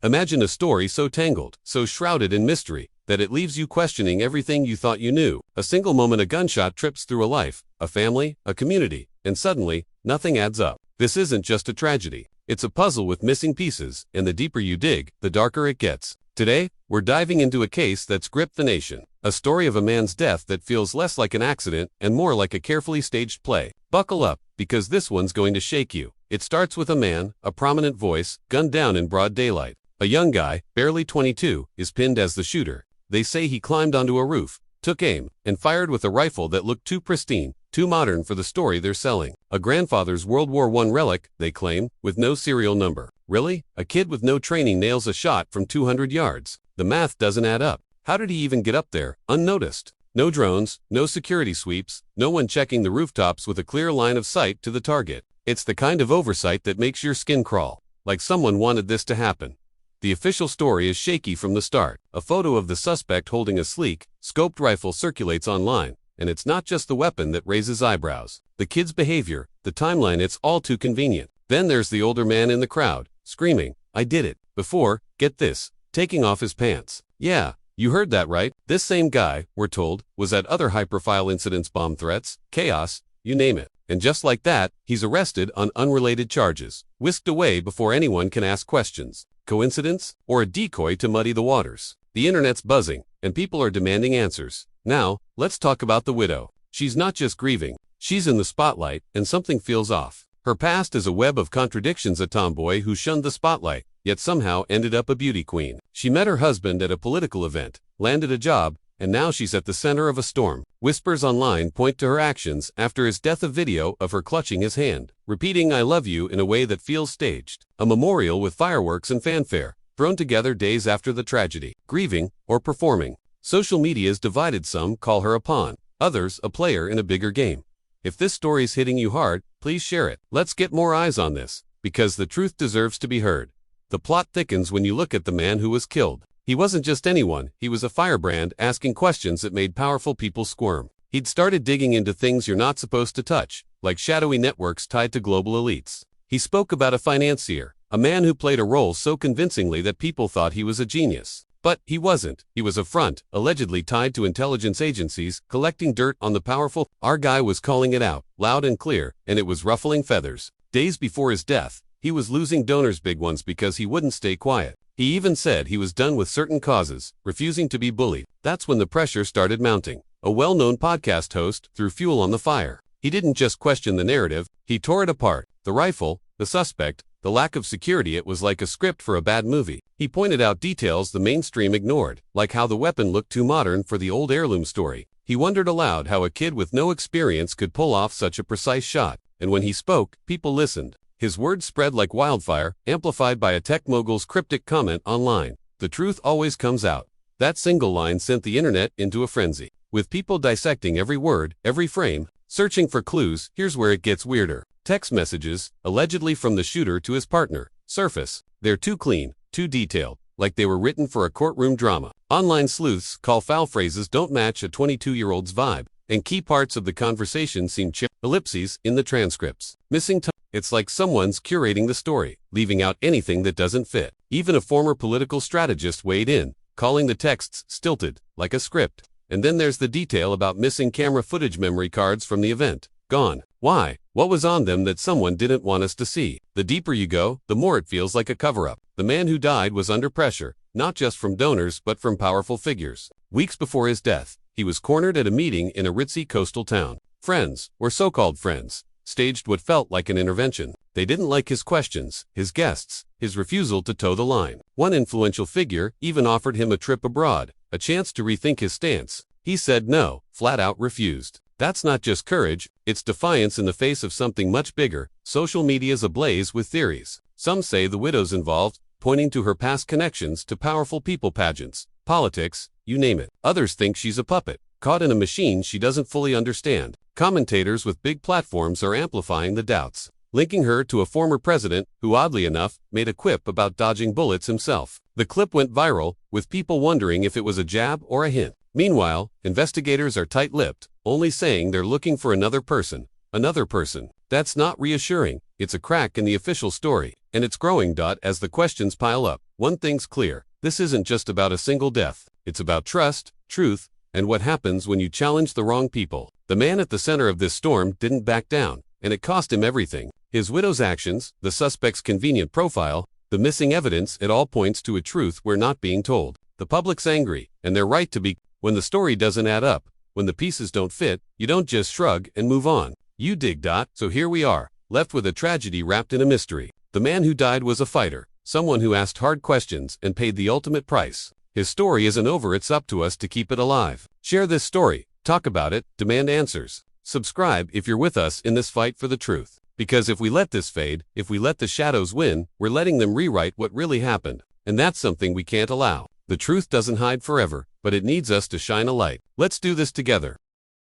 Imagine a story so tangled, so shrouded in mystery, that it leaves you questioning everything you thought you knew. A single moment a gunshot trips through a life, a family, a community, and suddenly, nothing adds up. This isn't just a tragedy. It's a puzzle with missing pieces, and the deeper you dig, the darker it gets. Today, we're diving into a case that's gripped the nation. A story of a man's death that feels less like an accident and more like a carefully staged play. Buckle up, because this one's going to shake you. It starts with a man, a prominent voice, gunned down in broad daylight. A young guy, barely 22, is pinned as the shooter. They say he climbed onto a roof, took aim, and fired with a rifle that looked too pristine, too modern for the story they're selling. A grandfather's World War I relic, they claim, with no serial number. Really? A kid with no training nails a shot from 200 yards. The math doesn't add up. How did he even get up there, unnoticed? No drones, no security sweeps, no one checking the rooftops with a clear line of sight to the target. It's the kind of oversight that makes your skin crawl, like someone wanted this to happen. The official story is shaky from the start. A photo of the suspect holding a sleek, scoped rifle circulates online, and it's not just the weapon that raises eyebrows. The kid's behavior, the timeline, it's all too convenient. Then there's the older man in the crowd, screaming, "I did it," before, get this, taking off his pants. Yeah, you heard that right. This same guy, we're told, was at other high-profile incidents, bomb threats, chaos, you name it. And just like that, he's arrested on unrelated charges, whisked away before anyone can ask questions. Coincidence? Or a decoy to muddy the waters? The internet's buzzing, and people are demanding answers. Now, let's talk about the widow. She's not just grieving, she's in the spotlight, and something feels off. Her past is a web of contradictions: a tomboy who shunned the spotlight, yet somehow ended up a beauty queen. She met her husband at a political event, landed a job, and now she's at the center of a storm. Whispers online point to her actions after his death, a video of her clutching his hand, repeating "I love you" in a way that feels staged. A memorial with fireworks and fanfare, thrown together days after the tragedy. Grieving or performing? Social media's divided. Some call her a pawn, others a player in a bigger game. If this story's hitting you hard, please share it. Let's get more eyes on this, because the truth deserves to be heard. The plot thickens when you look at the man who was killed. He wasn't just anyone, he was a firebrand asking questions that made powerful people squirm. He'd started digging into things you're not supposed to touch, like shadowy networks tied to global elites. He spoke about a financier, a man who played a role so convincingly that people thought he was a genius. But he wasn't. He was a front, allegedly tied to intelligence agencies, collecting dirt on the powerful. Our guy was calling it out, loud and clear, and it was ruffling feathers. Days before his death, he was losing donors, big ones, because he wouldn't stay quiet. He even said he was done with certain causes, refusing to be bullied. That's when the pressure started mounting. A well-known podcast host threw fuel on the fire. He didn't just question the narrative, he tore it apart. The rifle, the suspect, the lack of security. It was like a script for a bad movie. He pointed out details the mainstream ignored, like how the weapon looked too modern for the old heirloom story. He wondered aloud how a kid with no experience could pull off such a precise shot. And when he spoke, people listened. His words spread like wildfire, amplified by a tech mogul's cryptic comment online. "The truth always comes out." That single line sent the internet into a frenzy, with people dissecting every word, every frame, searching for clues. Here's where it gets weirder. Text messages, allegedly from the shooter to his partner, surface. They're too clean, too detailed, like they were written for a courtroom drama. Online sleuths call foul phrases don't match a 22-year-old's vibe, and key parts of the conversation seem ellipses in the transcripts. Missing time. It's like someone's curating the story, leaving out anything that doesn't fit. Even a former political strategist weighed in, calling the texts stilted, like a script. And then there's the detail about missing camera footage, memory cards from the event. Gone. Why? What was on them that someone didn't want us to see? The deeper you go, the more it feels like a cover-up. The man who died was under pressure, not just from donors but from powerful figures. Weeks before his death, he was cornered at a meeting in a ritzy coastal town. Friends, or so-called friends, staged what felt like an intervention. They didn't like his questions, his guests, his refusal to toe the line. One influential figure even offered him a trip abroad, a chance to rethink his stance. He said no, flat out refused. That's not just courage, it's defiance in the face of something much bigger. Social media's ablaze with theories. Some say the widow's involved, pointing to her past connections to powerful people, pageants, politics, you name it. Others think she's a puppet, caught in a machine she doesn't fully understand. Commentators with big platforms are amplifying the doubts, linking her to a former president who, oddly enough, made a quip about dodging bullets himself. The clip went viral, with people wondering if it was a jab or a hint. Meanwhile, investigators are tight-lipped, only saying they're looking for another person. Another person. That's not reassuring. It's a crack in the official story, and it's growing. As the questions pile up, One thing's clear, this isn't just about a single death. It's about trust, truth, and what happens when you challenge the wrong people. The man at the center of this storm didn't back down, and it cost him everything. His widow's actions, the suspect's convenient profile, the missing evidence, it all points to a truth we're not being told. The public's angry, and they're right to be. When the story doesn't add up, when the pieces don't fit, you don't just shrug and move on. You dig. So here we are, left with a tragedy wrapped in a mystery. The man who died was a fighter, someone who asked hard questions and paid the ultimate price. His story isn't over, it's up to us to keep it alive. Share this story, talk about it, demand answers. Subscribe if you're with us in this fight for the truth. Because if we let this fade, if we let the shadows win, we're letting them rewrite what really happened. And that's something we can't allow. The truth doesn't hide forever, but it needs us to shine a light. Let's do this together.